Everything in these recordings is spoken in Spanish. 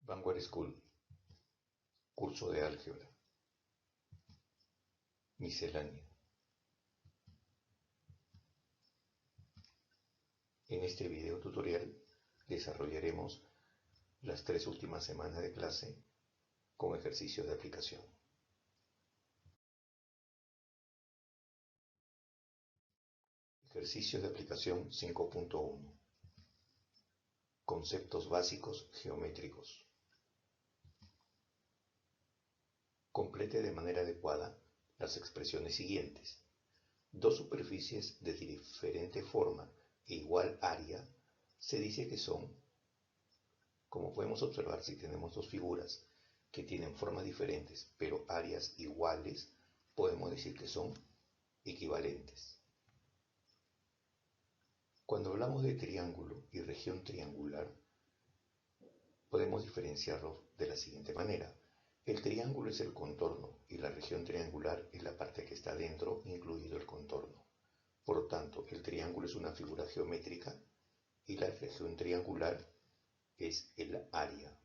Vanguard School, curso de álgebra, miscelánea. En este video tutorial desarrollaremos las 3 últimas semanas de clase con ejercicios de aplicación. Ejercicios de aplicación 5.1. Conceptos básicos geométricos. Complete de manera adecuada las expresiones siguientes. Dos superficies de diferente forma e igual área se dice que son, como podemos observar si tenemos dos figuras que tienen formas diferentes pero áreas iguales, podemos decir que son equivalentes. Cuando hablamos de triángulo y región triangular, podemos diferenciarlos de la siguiente manera. El triángulo es el contorno y la región triangular es la parte que está dentro, incluido el contorno. Por lo tanto, el triángulo es una figura geométrica y la región triangular es el área.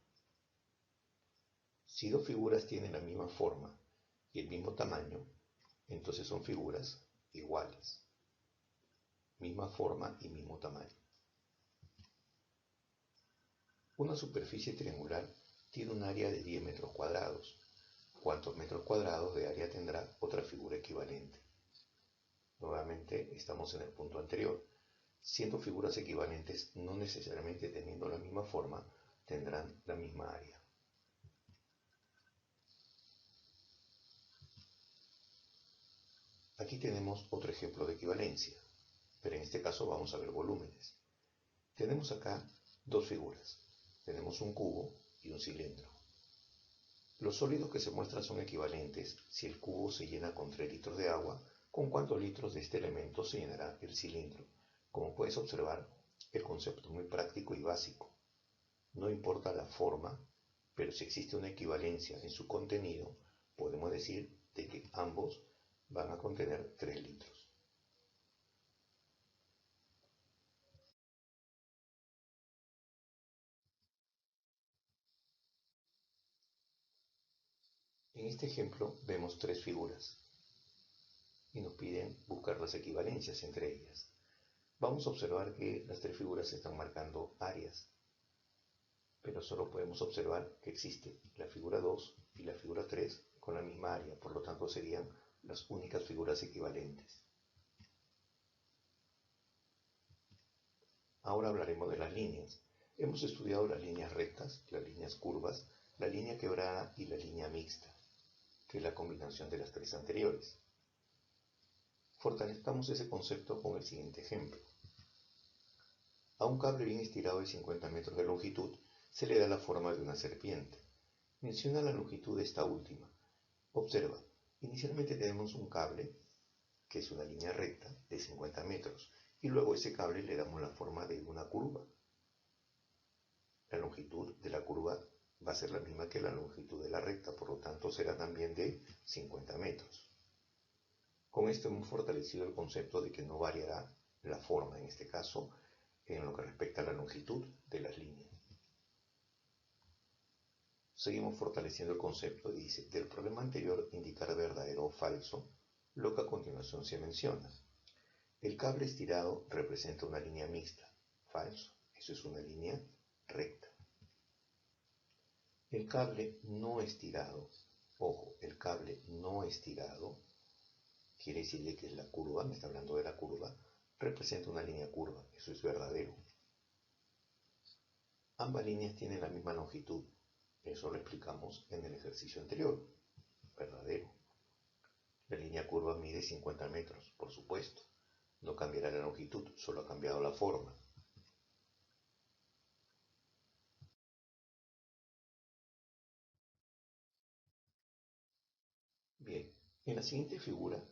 Si dos figuras tienen la misma forma y el mismo tamaño, entonces son figuras iguales. Misma forma y mismo tamaño. Una superficie triangular tiene un área de 10 metros cuadrados. ¿Cuántos metros cuadrados de área tendrá otra figura equivalente? Nuevamente estamos en el punto anterior. Siendo figuras equivalentes, no necesariamente teniendo la misma forma, tendrán la misma área. Aquí tenemos otro ejemplo de equivalencia, pero en este caso vamos a ver volúmenes. Tenemos acá dos figuras. Tenemos un cubo y un cilindro. Los sólidos que se muestran son equivalentes si el cubo se llena con 3 litros de agua, ¿con cuántos litros de este elemento se llenará el cilindro? Como puedes observar, el concepto es muy práctico y básico. No importa la forma, pero si existe una equivalencia en su contenido, podemos decir de que ambos van a contener 3 litros. En este ejemplo vemos 3 figuras y nos piden buscar las equivalencias entre ellas. Vamos a observar que las 3 figuras están marcando áreas, pero solo podemos observar que existe la figura 2 y la figura 3 con la misma área, por lo tanto serían las únicas figuras equivalentes. Ahora hablaremos de las líneas. Hemos estudiado las líneas rectas, las líneas curvas, la línea quebrada y la línea mixta, que es la combinación de las 3 anteriores. Fortalezcamos ese concepto con el siguiente ejemplo. A un cable bien estirado de 50 metros de longitud se le da la forma de una serpiente. Menciona la longitud de esta última. Observa, inicialmente tenemos un cable, que es una línea recta de 50 metros, y luego a ese cable le damos la forma de una curva. La longitud de la curva va a ser la misma que la longitud de la recta, por lo tanto será también de 50 metros. Con esto hemos fortalecido el concepto de que no variará la forma, en este caso, en lo que respecta a la longitud de las líneas. Seguimos fortaleciendo el concepto y dice, del problema anterior indicar verdadero o falso, lo que a continuación se menciona. El cable estirado representa una línea mixta, falso, eso es una línea recta. El cable no estirado, ojo, el cable no estirado, quiere decirle que es la curva, me está hablando de la curva, representa una línea curva, eso es verdadero. Ambas líneas tienen la misma longitud, eso lo explicamos en el ejercicio anterior, verdadero. La línea curva mide 50 metros, por supuesto, no cambiará la longitud, solo ha cambiado la forma. Bien, en la siguiente figura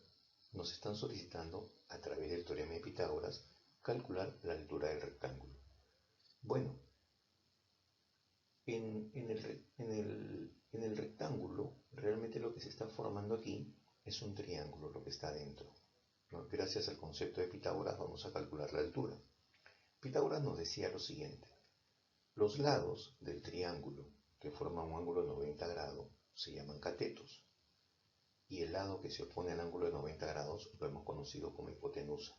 nos están solicitando, a través del teorema de Pitágoras, calcular la altura del rectángulo. Bueno, en el rectángulo, realmente lo que se está formando aquí es un triángulo, lo que está dentro, ¿no? Gracias al concepto de Pitágoras vamos a calcular la altura. Pitágoras nos decía lo siguiente: los lados del triángulo que forman un ángulo de 90 grados se llaman catetos, y el lado que se opone al ángulo de 90 grados lo hemos conocido como hipotenusa.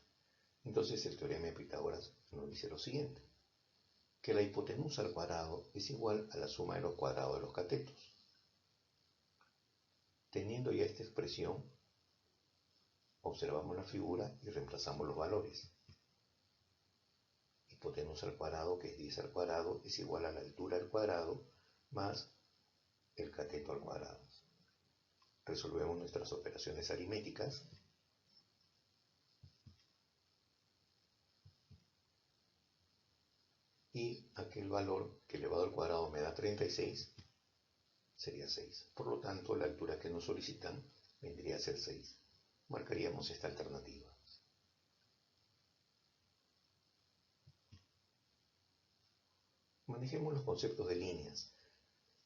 Entonces el teorema de Pitágoras nos dice lo siguiente, que la hipotenusa al cuadrado es igual a la suma de los cuadrados de los catetos. Teniendo ya esta expresión, observamos la figura y reemplazamos los valores. Hipotenusa al cuadrado, que es 10 al cuadrado, es igual a la altura al cuadrado más el cateto al cuadrado. Resolvemos nuestras operaciones aritméticas. Y aquel valor que elevado al cuadrado me da 36 sería 6. Por lo tanto, la altura que nos solicitan vendría a ser 6. Marcaríamos esta alternativa. Manejemos los conceptos de líneas.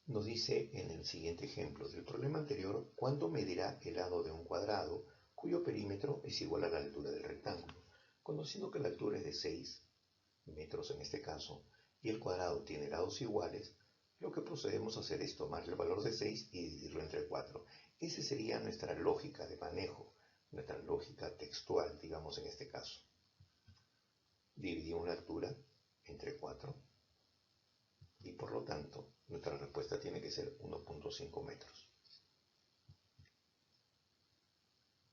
Nos dice en el siguiente ejemplo del problema anterior, ¿cuánto medirá el lado de un cuadrado cuyo perímetro es igual a la altura del rectángulo? Conociendo que la altura es de 6 metros en este caso, y el cuadrado tiene lados iguales, lo que procedemos a hacer es tomar el valor de 6 y dividirlo entre 4. Esa sería nuestra lógica de manejo, nuestra lógica textual, digamos en este caso. Dividimos la altura entre 4 y por lo tanto nuestra respuesta tiene que ser 1.5 metros.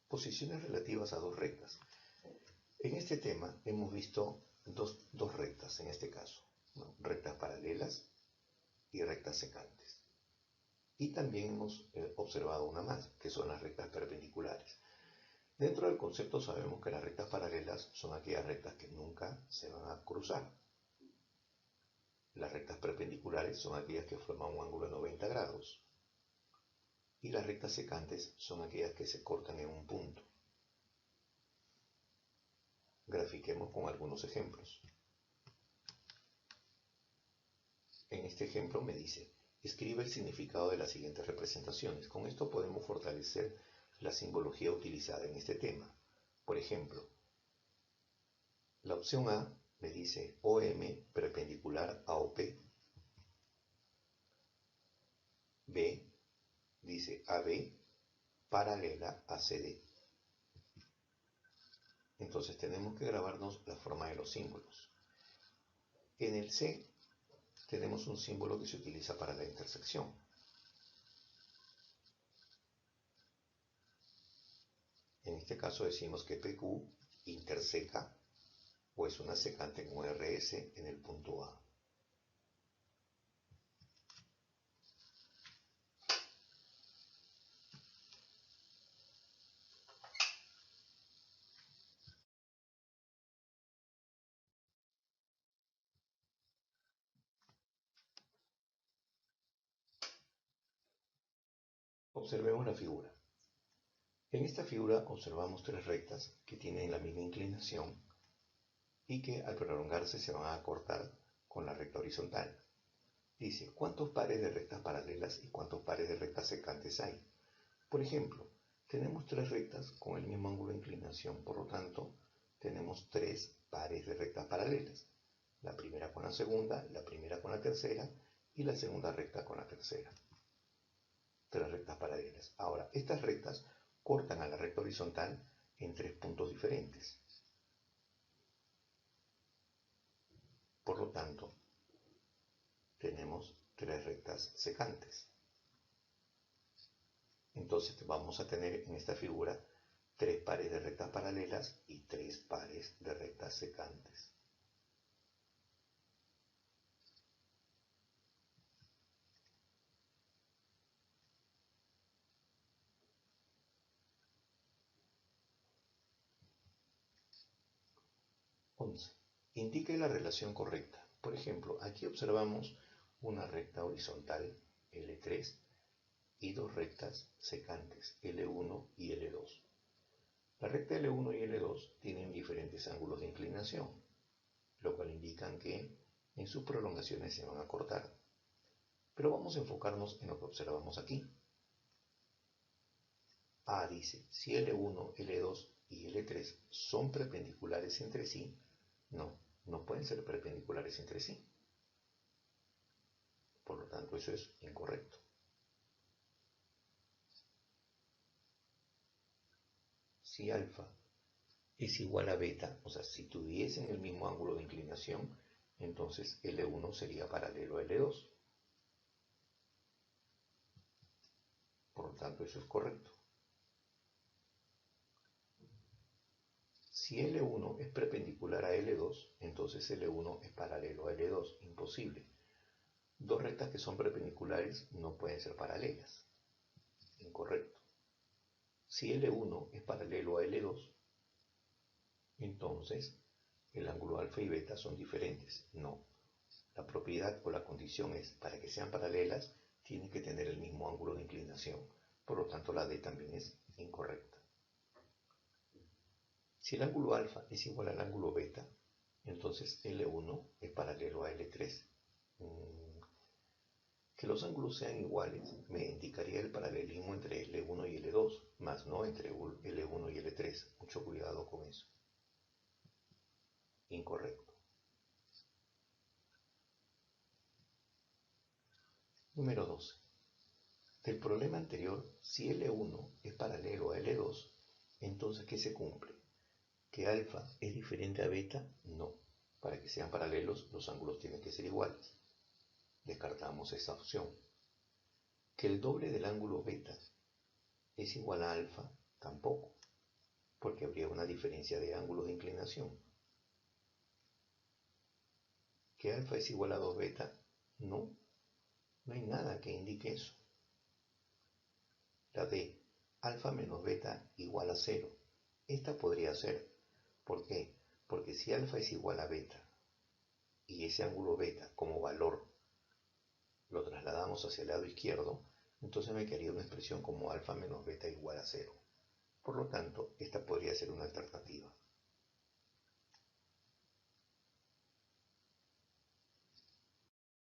Posiciones relativas a dos rectas. En este tema hemos visto dos rectas en este caso, ¿no? Rectas paralelas y rectas secantes. Y también hemos observado una más, que son las rectas perpendiculares. Dentro del concepto sabemos que las rectas paralelas son aquellas rectas que nunca se van a cruzar. Las rectas perpendiculares son aquellas que forman un ángulo de 90 grados. Y las rectas secantes son aquellas que se cortan en un punto. Grafiquemos con algunos ejemplos. En este ejemplo me dice, escribe el significado de las siguientes representaciones. Con esto podemos fortalecer la simbología utilizada en este tema. Por ejemplo, la opción A me dice OM perpendicular a OP. B dice AB paralela a CD. Entonces tenemos que grabarnos la forma de los símbolos. En el C tenemos un símbolo que se utiliza para la intersección. En este caso decimos que PQ interseca o es una secante con RS en el punto A. Observemos la figura. En esta figura observamos tres rectas que tienen la misma inclinación y que al prolongarse se van a cortar con la recta horizontal. Dice, ¿cuántos pares de rectas paralelas y cuántos pares de rectas secantes hay? Por ejemplo, tenemos tres rectas con el mismo ángulo de inclinación, por lo tanto, tenemos tres pares de rectas paralelas. La primera con la segunda, la primera con la tercera y la segunda recta con la tercera. Tres rectas paralelas. Ahora, estas rectas cortan a la recta horizontal en tres puntos diferentes. Por lo tanto, tenemos tres rectas secantes. Entonces vamos a tener en esta figura tres pares de rectas paralelas y tres pares de rectas secantes. Indique la relación correcta. Por ejemplo, aquí observamos una recta horizontal L3 y dos rectas secantes L1 y L2. La recta L1 y L2 tienen diferentes ángulos de inclinación, lo cual indican que en sus prolongaciones se van a cortar. Pero vamos a enfocarnos en lo que observamos aquí. A dice, si L1, L2 y L3 son perpendiculares entre sí, no pueden ser perpendiculares entre sí. Por lo tanto eso es incorrecto. Si alfa es igual a beta, o sea, si tuviesen el mismo ángulo de inclinación, entonces L1 sería paralelo a L2. Por lo tanto, eso es correcto. Si L1 es perpendicular a L2, entonces L1 es paralelo a L2. Imposible. Dos rectas que son perpendiculares no pueden ser paralelas. Incorrecto. Si L1 es paralelo a L2, entonces el ángulo alfa y beta son diferentes. No. La propiedad o la condición es, para que sean paralelas, tienen que tener el mismo ángulo de inclinación. Por lo tanto, la D también es incorrecta. Si el ángulo alfa es igual al ángulo beta, entonces L1 es paralelo a L3. Que los ángulos sean iguales me indicaría el paralelismo entre L1 y L2, más no entre L1 y L3. Mucho cuidado con eso. Incorrecto. Número 12. Del problema anterior, si L1 es paralelo a L2, entonces ¿qué se cumple? ¿Que alfa es diferente a beta? No. Para que sean paralelos, los ángulos tienen que ser iguales. Descartamos esa opción. ¿Que el doble del ángulo beta es igual a alfa? Tampoco, porque habría una diferencia de ángulo de inclinación. ¿Que alfa es igual a 2 beta? No, no hay nada que indique eso. La D, alfa menos beta igual a 0. Esta podría ser. ¿Por qué? Porque si alfa es igual a beta y ese ángulo beta como valor lo trasladamos hacia el lado izquierdo, entonces me quedaría una expresión como alfa menos beta igual a 0. Por lo tanto, esta podría ser una alternativa.